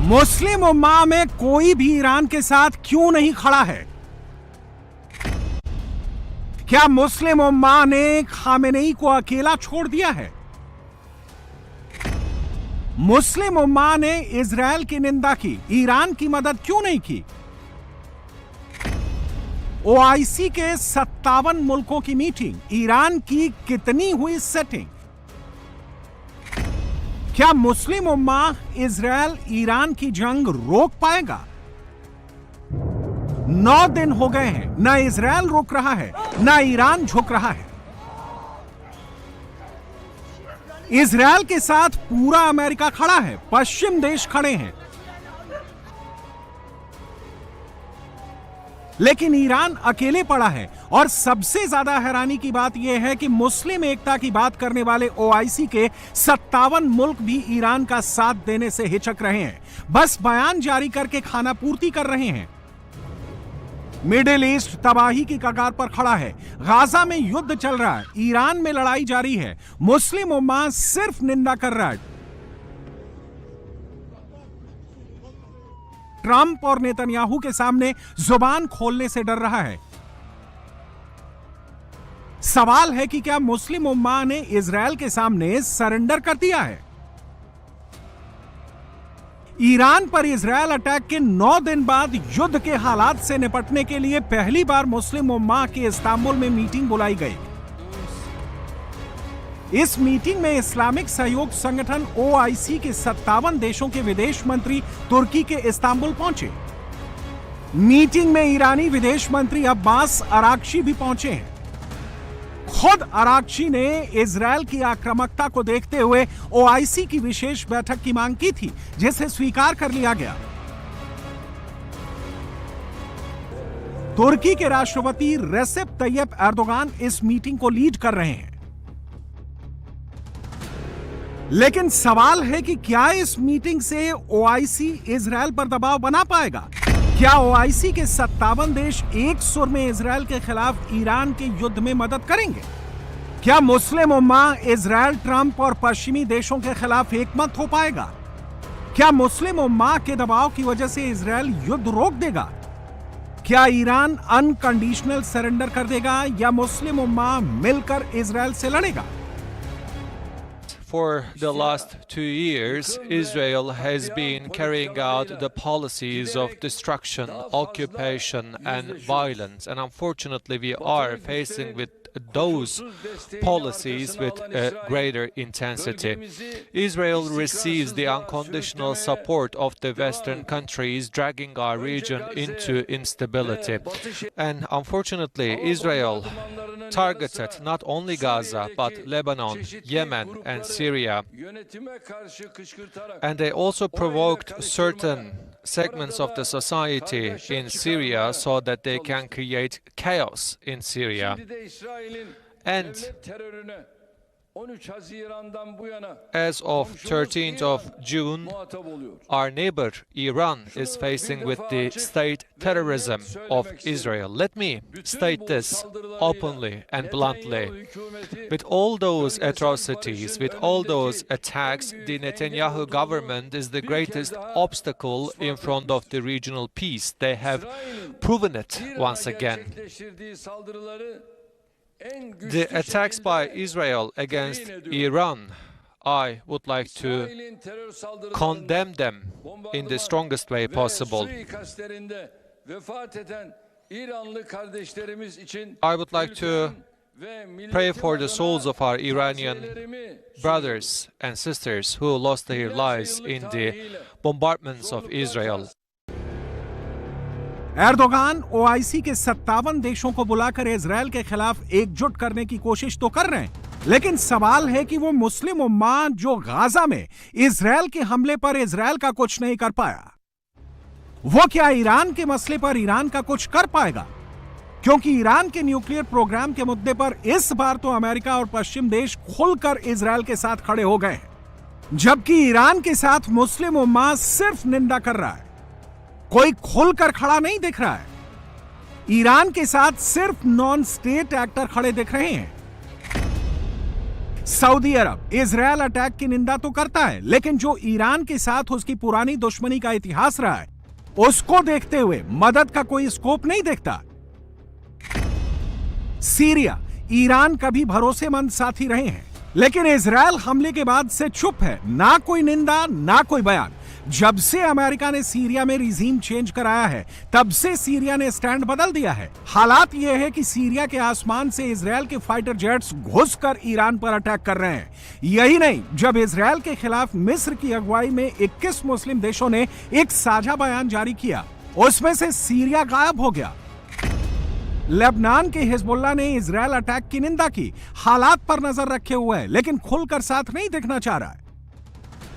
मुस्लिम उम्मा में कोई भी ईरान के साथ क्यों नहीं खड़ा है? क्या मुस्लिम उम्मा ने खामेनेई को अकेला छोड़ दिया है? मुस्लिम उम्मा ने इजरायल की निंदा की, ईरान की मदद क्यों नहीं की? ओआईसी के 57 मुल्कों की मीटिंग, ईरान की कितनी हुई सेटिंग? क्या मुस्लिम उम्मा इजरायल ईरान की जंग रोक पाएगा? 9 दिन हो गए हैं, ना इजरायल रुक रहा है, ना ईरान झुक रहा है। इजरायल के साथ पूरा अमेरिका खड़ा है, पश्चिम देश खड़े हैं, लेकिन ईरान अकेले पड़ा है। और सबसे ज्यादा हैरानी की बात यह है कि मुस्लिम एकता की बात करने वाले ओआईसी के 57 मुल्क भी ईरान का साथ देने से हिचक रहे हैं, बस बयान जारी करके खाना पूर्ति कर रहे हैं। मिडिल ईस्ट तबाही की कगार पर खड़ा है, गाजा में युद्ध चल रहा है, ईरान में लड़ाई जारी है, मुस्लिम उम्मा सिर्फ निंदा कर रहा है। ट्रंप और नेतन्याहू के सामने जुबान खोलने से डर रहा है। सवाल है कि क्या मुस्लिम उम्मा ने इजरायल के सामने सरेंडर कर दिया है? ईरान पर इजरायल अटैक के 9 दिन बाद युद्ध के हालात से निपटने के लिए पहली बार मुस्लिम उम्मा के इस्तांबुल में मीटिंग बुलाई गई। इस मीटिंग में इस्लामिक सहयोग संगठन ओआईसी के 57 देशों के विदेश मंत्री तुर्की के इस्तांबुल पहुंचे। मीटिंग में ईरानी विदेश मंत्री अब्बास अराक्ची भी पहुंचे हैं। खुद अराक्ची ने इजरायल की आक्रामकता को देखते हुए ओआईसी की विशेष बैठक की मांग की थी, जिसे स्वीकार कर लिया गया। तुर्की के राष्ट्रपति रेसेप तैयब एर्दोगान इस मीटिंग को लीड कर रहे हैं। लेकिन सवाल है कि क्या इस मीटिंग से ओआईसी इजरायल पर दबाव बना पाएगा? क्या ओआईसी के 57 देश एक सुर में इजरायल के खिलाफ ईरान के युद्ध में मदद करेंगे? क्या मुस्लिम उम्मा इजरायल, ट्रंप और पश्चिमी देशों के खिलाफ एकमत हो पाएगा? क्या मुस्लिम उम्मा के दबाव की वजह से इजरायल युद्ध रोक देगा? क्या ईरान अनकंडीशनल सरेंडर कर देगा या मुस्लिम उम्मा मिलकर इजरायल से लड़ेगा? For the last 2 years, Israel has been carrying out the policies of destruction, occupation, and violence. And unfortunately, we are facing with those policies with greater intensity. Israel receives the unconditional support of the Western countries, dragging our region into instability. And unfortunately, Israel targeted not only Gaza, but Lebanon, Yemen, and Syria. And they also provoked certain segments of the society in Syria so that they can create chaos in Syria. And as of 13th of June, our neighbor Iran is facing with the state terrorism of Israel. Let me state this openly and bluntly. With all those atrocities, with all those attacks, the Netanyahu government is the greatest obstacle in front of the regional peace. They have proven it once again. The attacks by Israel against Iran, I would like to condemn them in the strongest way possible. I would like to pray for the souls of our Iranian brothers and sisters who lost their lives in the bombardments of Israel. Erdogan OIC के 57 देशों को बुलाकर Israel के खिलाफ एकजुट करने की कोशिश तो कर रहे हैं, लेकिन सवाल है कि वो मुस्लिम उम्मा जो गाजा में इजरायल के हमले पर इजरायल का कुछ नहीं कर पाया, वो क्या ईरान के मसले पर ईरान का कुछ कर पाएगा? क्योंकि ईरान के न्यूक्लियर प्रोग्राम के मुद्दे पर इस बार तो अमेरिका और पश्चिम देश खुलकर इजरायल के साथ खड़े हो गए हैं, जबकि ईरान के साथ मुस्लिम उम्मा सिर्फ निंदा कर रहा है, कोई खुलकर खड़ा नहीं दिख रहा है। ईरान के साथ सिर्फ नॉन स्टेट एक्टर खड़े दिख रहे हैं। सऊदी अरब इजरायल अटैक की निंदा तो करता है, लेकिन जो ईरान के साथ उसकी पुरानी दुश्मनी का इतिहास रहा है, उसको देखते हुए मदद का कोई स्कोप नहीं देखता। सीरिया, ईरान कभी भरोसेमंद साथी रहे हैं, लेकिन इजरायल हमले के बाद से चुप है। ना कोई निंदा, ना कोई बयान। जब से अमेरिका ने सीरिया में रिजीम चेंज कराया है, तब से सीरिया ने स्टैंड बदल दिया है। हालात यह है कि सीरिया के आसमान से इजरायल के फाइटर जेट्स घुसकर ईरान पर अटैक कर रहे हैं। यही नहीं, जब इजरायल के खिलाफ मिस्र की अगुवाई में 21 मुस्लिम देशों ने एक साझा बयान जारी किया, उसमें से सीरिया गायब हो गया। लेबनान के हिजबुल्लाह ने इजरायल अटैक की निंदा की, हालात पर नजर रखे हुए है, लेकिन खुलकर साथ नहीं देखना चाह रहा है।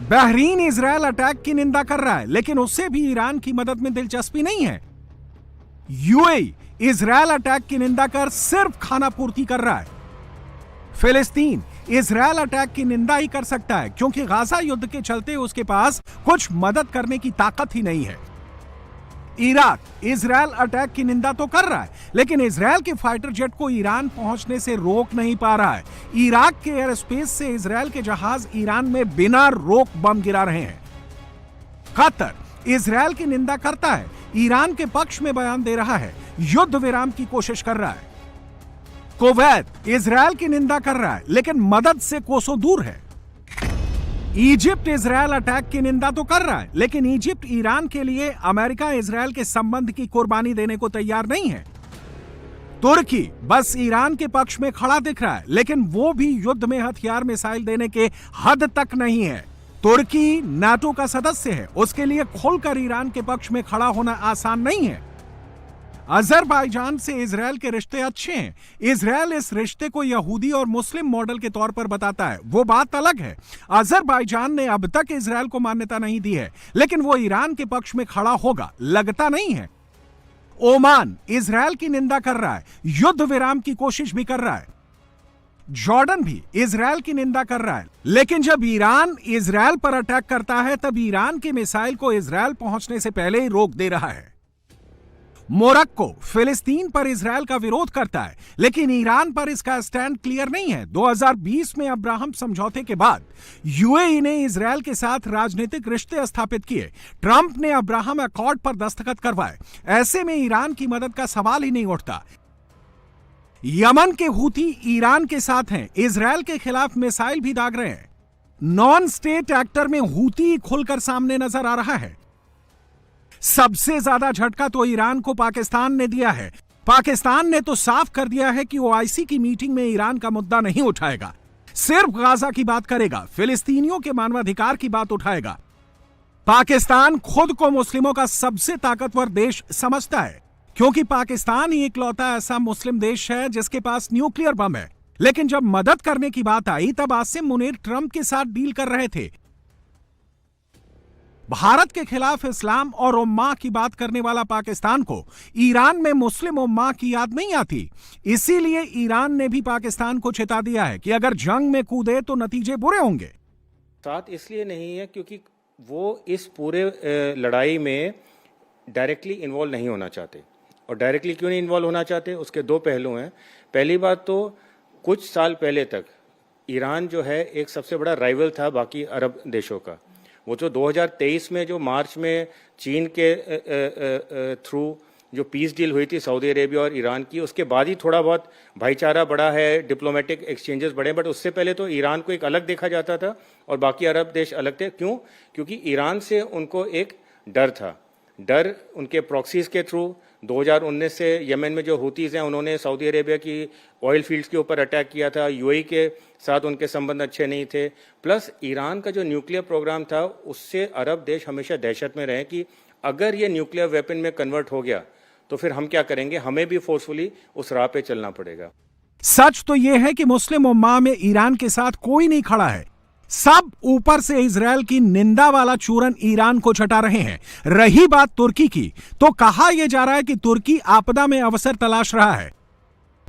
बहरीन इजरायल अटैक की निंदा कर रहा है, लेकिन उससे भी ईरान की मदद में दिलचस्पी नहीं है। यूएई इजरायल अटैक की निंदा कर सिर्फ खाना पूर्ति कर रहा है। फिलिस्तीन इजरायल अटैक की निंदा ही कर सकता है, क्योंकि गाजा युद्ध के चलते उसके पास कुछ मदद करने की ताकत ही नहीं है। इराक इजरायल अटैक की निंदा तो कर रहा है, लेकिन इजरायल के फाइटर जेट को ईरान पहुंचने से रोक नहीं पा रहा है। इराक के एयर स्पेस से इजरायल के जहाज ईरान में बिना रोक बम गिरा रहे हैं। कतर इजरायल की निंदा करता है, ईरान के पक्ष में बयान दे रहा है, युद्ध विराम की कोशिश कर रहा है। कुवैत इजरायल की निंदा कर रहा है, लेकिन मदद से कोसों दूर है। इजिप्ट इजरायल अटैक की निंदा तो कर रहा है, लेकिन इजिप्ट ईरान के लिए अमेरिका इजरायल के संबंध की कुर्बानी देने को तैयार नहीं है। तुर्की बस ईरान के पक्ष में खड़ा दिख रहा है, लेकिन वो भी युद्ध में हथियार मिसाइल देने के हद तक नहीं है। तुर्की नाटो का सदस्य है, उसके लिए खुलकर ईरान के पक्ष में खड़ा होना आसान नहीं है। अजरबैजान से इजरायल के रिश्ते अच्छे हैं। इजरायल इस रिश्ते को यहूदी और मुस्लिम मॉडल के तौर पर बताता है, वो बात अलग है। अजरबैजान ने अब तक इजरायल को मान्यता नहीं दी है, लेकिन वो ईरान के पक्ष में खड़ा होगा, लगता नहीं है। ओमान इजरायल की निंदा कर रहा है, युद्ध विराम की कोशिश भी कर रहा है। जॉर्डन भी इजरायल की निंदा कर रहा है, लेकिन जब ईरान इजरायल पर अटैक करता है, तब ईरान की मिसाइल को इजरायल पहुंचने से पहले ही रोक दे रहा है। मोरक्को फिलिस्तीन पर इजरायल का विरोध करता है, लेकिन ईरान पर इसका स्टैंड क्लियर नहीं है। 2020 में अब्राहम समझौते के बाद यूएई ने इजरायल के साथ राजनीतिक रिश्ते स्थापित किए। ट्रंप ने अब्राहम अकॉर्ड पर दस्तखत करवाए। ऐसे में ईरान की मदद का सवाल ही नहीं उठता। यमन के हूती ईरान के साथ हैं, इजरायल के खिलाफ मिसाइल भी दाग रहे हैं। नॉन स्टेट एक्टर में हूती खुलकर सामने नजर आ रहा है। सबसे ज्यादा झटका तो ईरान को पाकिस्तान ने दिया है। पाकिस्तान ने तो साफ कर दिया है कि ओआईसी की मीटिंग में ईरान का मुद्दा नहीं उठाएगा, सिर्फ गाजा की बात करेगा, फिलिस्तीनियों के मानवाधिकार की बात उठाएगा। पाकिस्तान खुद को मुस्लिमों का सबसे ताकतवर देश समझता है, क्योंकि पाकिस्तान ही इकलौता ऐसा मुस्लिम देश है जिसके पास न्यूक्लियर बम है। लेकिन जब मदद करने की बात आई, तब आसिम मुनीर ट्रंप के साथ डील कर रहे थे। भारत के खिलाफ इस्लाम और उम्मा की बात करने वाला पाकिस्तान को ईरान में मुस्लिम उम्मा की याद नहीं आती। इसीलिए ईरान ने भी पाकिस्तान को चेता दिया है कि अगर जंग में कूदे तो नतीजे बुरे होंगे। साथ इसलिए नहीं है क्योंकि वो इस पूरे लड़ाई में डायरेक्टली इन्वॉल्व नहीं होना चाहते। और डायरेक्टली क्यों नहीं इन्वॉल्व होना चाहते, उसके दो पहलू हैं। पहली बात तो कुछ साल पहले तक ईरान जो है एक सबसे बड़ा राइवल था बाकी अरब देशों का। वो जो 2023 में जो मार्च में चीन के थ्रू जो पीस डील हुई थी सऊदी अरेबिया और ईरान की, उसके बाद ही थोड़ा बहुत भाईचारा बढ़ा है, डिप्लोमेटिक एक्सचेंजेस बढ़े। बट उससे पहले तो ईरान को एक अलग देखा जाता था और बाकी अरब देश अलग थे। क्यों? क्योंकि ईरान से उनको एक डर था। डर उनके प्रॉक्सीज के थ्रू 2019 से यमन में जो हूतीज हैं उन्होंने सऊदी अरेबिया की ऑयल फील्ड्स के ऊपर अटैक किया था। यूएई के साथ उनके संबंध अच्छे नहीं थे। प्लस ईरान का जो न्यूक्लियर प्रोग्राम था उससे अरब देश हमेशा दहशत में रहे कि अगर ये न्यूक्लियर वेपन में कन्वर्ट हो गया तो फिर हम क्या करेंगे, हमें भी फोर्सफुली उस राह पे चलना पड़ेगा। सच तो यह है कि मुस्लिम उम्मा में ईरान के साथ कोई नहीं खड़ा है। सब ऊपर से इजरायल की निंदा वाला चूरन ईरान को चटा रहे हैं। रही बात तुर्की की, तो कहा यह जा रहा है कि तुर्की आपदा में अवसर तलाश रहा है।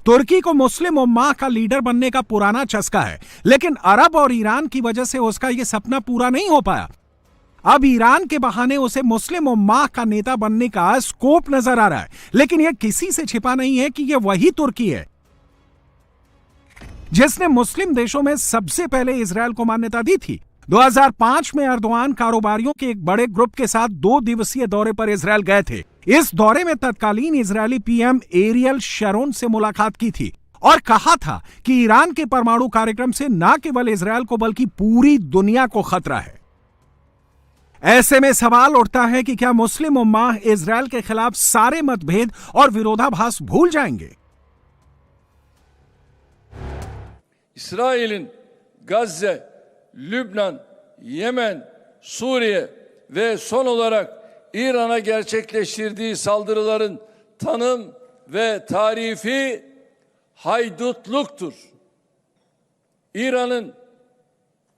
तुर्की को मुस्लिम उम्मा का लीडर बनने का पुराना चस्का है, लेकिन अरब और ईरान की वजह से उसका यह सपना पूरा नहीं हो पाया। अब ईरान के बहाने उसे मुस्लिम उम्मा का नेता बनने का स्कोप नजर आ रहा है, लेकिन यह किसी से छिपा नहीं है कि यह वही तुर्की है। जिसने मुस्लिम देशों में सबसे पहले इजरायल को मान्यता दी थी। 2005 में अर्दोआन कारोबारियों के एक बड़े ग्रुप के साथ 2 दिवसीय दौरे पर इजरायल गए थे। इस दौरे में तत्कालीन इजरायली पीएम एरियल शरोन से मुलाकात की थी और कहा था कि ईरान के परमाणु कार्यक्रम से न केवल इजरायल को बल्कि पूरी दुनिया को खतरा है। ऐसे में सवाल उठता है कि क्या मुस्लिम उम्मा इजरायल के खिलाफ सारे मतभेद और विरोधाभास भूल जाएंगे? İsrail'in Gazze, Lübnan, Yemen, Suriye ve son olarak İran'a gerçekleştirdiği saldırıların tanım ve tarifi haydutluktur. İran'ın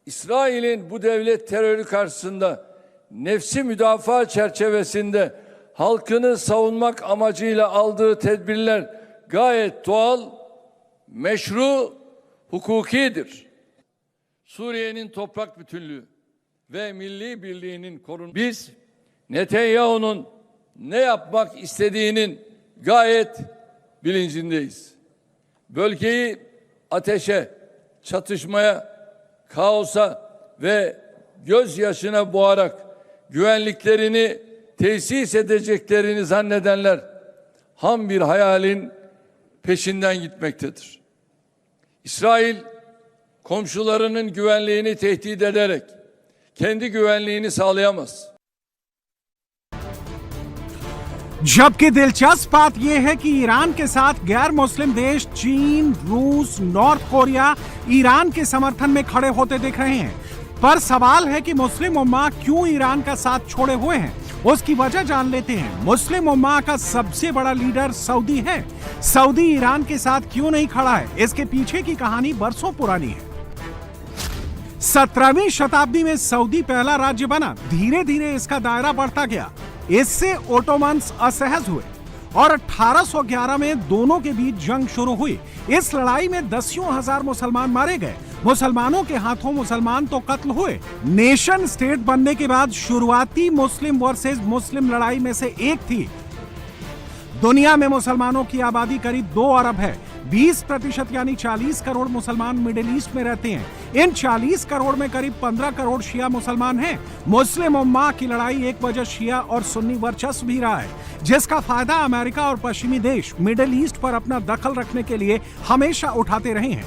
İsrail'in bu devlet terörü karşısında nefsi müdafaa çerçevesinde halkını savunmak amacıyla aldığı tedbirler gayet doğal, meşru, hukukidir. Suriye'nin toprak bütünlüğü ve milli birliğinin korunması. Biz Netanyahu'nun ne yapmak istediğinin gayet bilincindeyiz. Bölgeyi ateşe, çatışmaya, kaosa ve gözyaşına boğarak güvenliklerini tesis edeceklerini zannedenler ham bir hayalin peşinden gitmektedir. İsrail komşularının güvenliğini tehdit ederek kendi güvenliğini sağlayamaz. जबकि दिलचस्प बात यह है कि Iran के साथ गैर मुस्लिम देश चीन, रूस, नॉर्थ कोरिया ईरान के समर्थन में खड़े होते दिख रहे हैं। पर सवाल है कि मुस्लिम उम्मा क्यों ईरान का साथ छोड़े हुए हैं? उसकी वजह जान लेते हैं। मुस्लिम उम्मा का सबसे बड़ा लीडर सऊदी है। सऊदी ईरान के साथ क्यों नहीं खड़ा है? इसके पीछे की कहानी बरसों पुरानी है। 17वीं शताब्दी में सऊदी पहला राज्य बना। धीरे धीरे इसका दायरा बढ़ता गया। इससे ओटोमन्स असहज हुए और 1811 में दोनों के बीच जंग शुरू हुई। इस लड़ाई में दसियों हजार मुसलमान मारे गए। मुसलमानों के हाथों मुसलमान तो कत्ल हुए। नेशन स्टेट बनने के बाद शुरुआती मुस्लिम वर्सेस मुस्लिम लड़ाई में से एक थी। दुनिया में मुसलमानों की आबादी करीब 2 अरब है। 20% यानी 40 करोड़ मुसलमान मिडिल ईस्ट में रहते हैं। इन 40 करोड़ में करीब 15 करोड़ शिया मुसलमान हैं। मुस्लिम उम्मा की लड़ाई एक वजह शिया और सुन्नी वर्चस्व भी रहा है, जिसका फायदा अमेरिका और पश्चिमी देश मिडिल ईस्ट पर अपना दखल रखने के लिए हमेशा उठाते रहे हैं।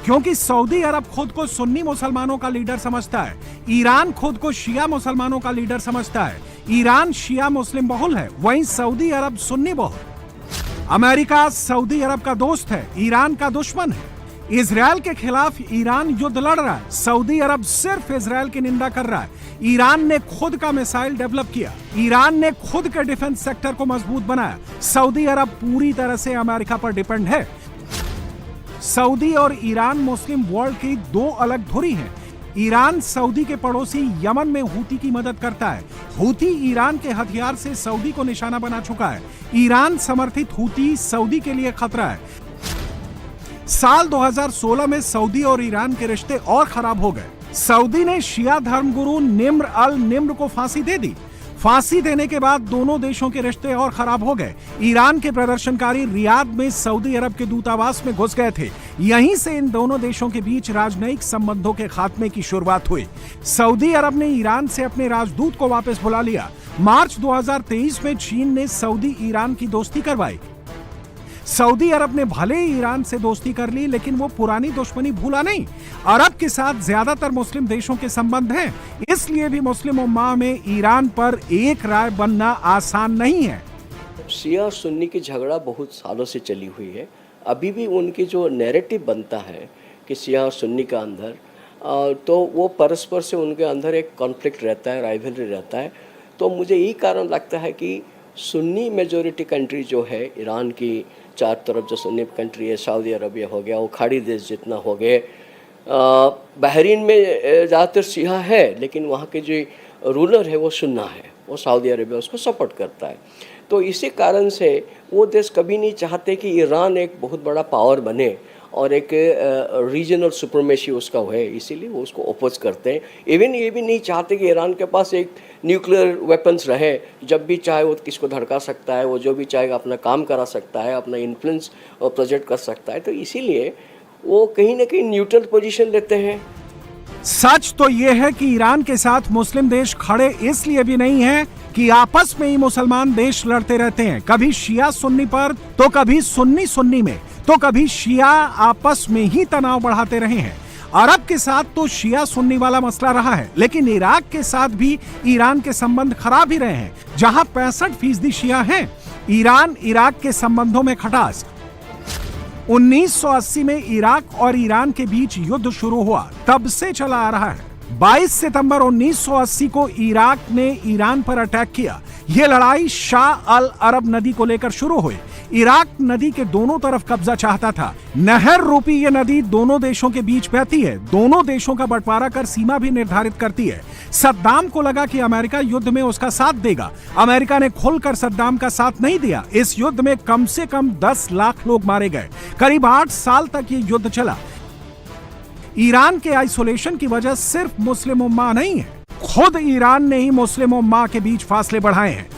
क्योंकि सऊदी अरब खुद को सुन्नी मुसलमानों का लीडर समझता है, ईरान खुद को शिया मुसलमानों का लीडर समझता है। ईरान शिया मुस्लिम बहुल है, वहीं सऊदी अरब सुन्नी बहुल। अमेरिका सऊदी अरब का दोस्त है, ईरान का दुश्मन है। इजरायल के खिलाफ ईरान युद्ध लड़ रहा है, सऊदी अरब सिर्फ इजरायल की निंदा कर रहा है। ईरान ने खुद का मिसाइल डेवलप किया, ईरान ने खुद के डिफेंस सेक्टर को मजबूत बनाया। सऊदी अरब पूरी तरह से अमेरिका पर डिपेंड है। सऊदी और ईरान मुस्लिम वर्ल्ड की 2 अलग धुरी हैं। ईरान सऊदी के पड़ोसी यमन में हूती की मदद करता है। हूती ईरान के हथियार से सऊदी को निशाना बना चुका है। ईरान समर्थित हूती सऊदी के लिए खतरा है। साल 2016 में सऊदी और ईरान के रिश्ते और खराब हो गए। सऊदी ने शिया धर्मगुरु निम्र अल निम्र को फांसी दे दी। फांसी देने के बाद दोनों देशों के रिश्ते और खराब हो गए। ईरान के प्रदर्शनकारी रियाद में सऊदी अरब के दूतावास में घुस गए थे। यहीं से इन दोनों देशों के बीच राजनयिक संबंधों के खात्मे की शुरुआत हुई। सऊदी अरब ने ईरान से अपने राजदूत को वापस बुला लिया। मार्च 2023 में चीन ने सऊदी ईरान की दोस्ती करवाई। सऊदी अरब ने भले ही ईरान से दोस्ती कर ली, लेकिन वो पुरानी दुश्मनी भूला नहीं। अरब के साथ ज्यादातर मुस्लिम देशों के संबंध हैं, इसलिए भी मुस्लिम उम्मा में ईरान पर एक राय बनना आसान नहीं है। शिया और सुन्नी की झगड़ा बहुत सालों से चली हुई है। अभी भी उनकी जो नैरेटिव बनता है कि शिया और सुन्नी का अंदर, तो वो परस्पर से उनके अंदर एक कॉन्फ्लिक्ट रहता है, राइवलरी रहता है। तो मुझे यही कारण लगता है कि सुन्नी मेजॉरिटी कंट्री जो है ईरान की, 4 तरफ जो सुन्नी कंट्री है, सऊदी अरबिया हो गया, वो खाड़ी देश जितना हो गए। बहरीन में ज़्यादातर शिया है, लेकिन वहाँ के जो रूलर है वो सुन्ना है, वो सऊदी अरबिया उसको सपोर्ट करता है। तो इसी कारण से वो देश कभी नहीं चाहते कि ईरान एक बहुत बड़ा पावर बने और एक रीजनल सुपरमेसी उसका है, इसीलिए वो उसको अपोज करते हैं। इवन ये भी नहीं चाहते कि ईरान के पास एक न्यूक्लियर वेपन्स रहे, जब भी चाहे वो किसको धड़का सकता है, वो जो भी चाहेगा अपना काम करा सकता है, अपना इन्फ्लुएंस प्रोजेक्ट कर सकता है। तो इसीलिए वो कहीं ना कहीं न्यूट्रल पोजीशन लेते हैं। सच तो यह है कि ईरान के साथ मुस्लिम देश खड़े इसलिए भी नहीं हैं कि आपस में ही मुसलमान देश लड़ते रहते हैं, कभी शिया सुन्नी पर तो कभी सुन्नी सुन्नी में, तो कभी शिया आपस में ही तनाव बढ़ाते रहे हैं। अरब के साथ तो शिया सुन्नी वाला मसला रहा है, लेकिन इराक के साथ भी ईरान के संबंध खराब ही रहे हैं, जहां 65% शिया हैं। ईरान इराक के संबंधों में खटास। 1980 में इराक और ईरान के बीच युद्ध शुरू हुआ, तब से चला आ रहा है। 22 सितंबर 1980 को इराक ने ईरान पर अटैक किया। यह लड़ाई शाह अल अरब नदी को लेकर शुरू हुई। इराक नदी के दोनों तरफ कब्जा चाहता था। नहर रूपी ये नदी दोनों देशों के बीच बहती है, दोनों देशों का बंटवारा कर सीमा भी निर्धारित करती है। सद्दाम को लगा कि अमेरिका युद्ध में उसका साथ देगा। अमेरिका ने खुलकर सद्दाम का साथ नहीं दिया। इस युद्ध में कम से कम 10 लाख लोग मारे गए। करीब 8 साल तक ये युद्ध चला। ईरान के आइसोलेशन की वजह सिर्फ मुस्लिम उम्मा नहीं है, खुद ईरान ने ही मुस्लिम उम्मा के बीच फासले बढ़ाए हैं।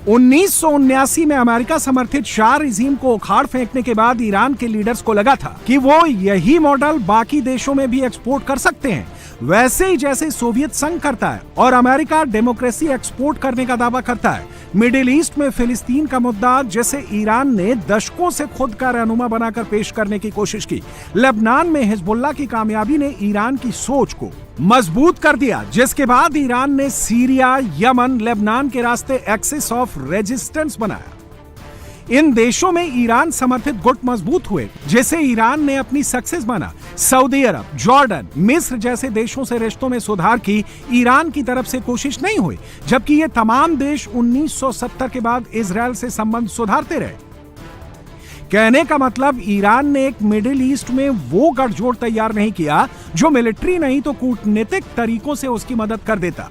1979 में अमेरिका समर्थित शाह रिजीम को उखाड़ फेंकने के बाद ईरान के लीडर्स को लगा था कि वो यही मॉडल बाकी देशों में भी एक्सपोर्ट कर सकते हैं, वैसे ही जैसे सोवियत संघ करता है और अमेरिका डेमोक्रेसी एक्सपोर्ट करने का दावा करता है। मिडिल ईस्ट में फिलिस्तीन का मुद्दा जिसे ईरान ने दशकों से खुद का रहनुमा बनाकर पेश करने की कोशिश की। लेबनान में हिजबुल्लाह की कामयाबी ने ईरान की सोच को मजबूत कर दिया, जिसके बाद ईरान ने सीरिया, यमन, लेबनान के रास्ते एक्सिस ऑफ रेजिस्टेंस बनाया। इन देशों में ईरान समर्थित गुट मजबूत हुए, जिसे ईरान ने अपनी सक्सेस माना। सऊदी अरब, जॉर्डन, मिस्र जैसे देशों से रिश्तों में सुधार की ईरान की तरफ से कोशिश नहीं हुई, जबकि ये तमाम देश 1970 के बाद इजरायल से संबंध सुधारते रहे। कहने का मतलब ईरान ने एक मिडिल ईस्ट में वो गठजोड़ तैयार नहीं किया जो मिलिट्री नहीं तो कूटनीतिक तरीकों से उसकी मदद कर देता।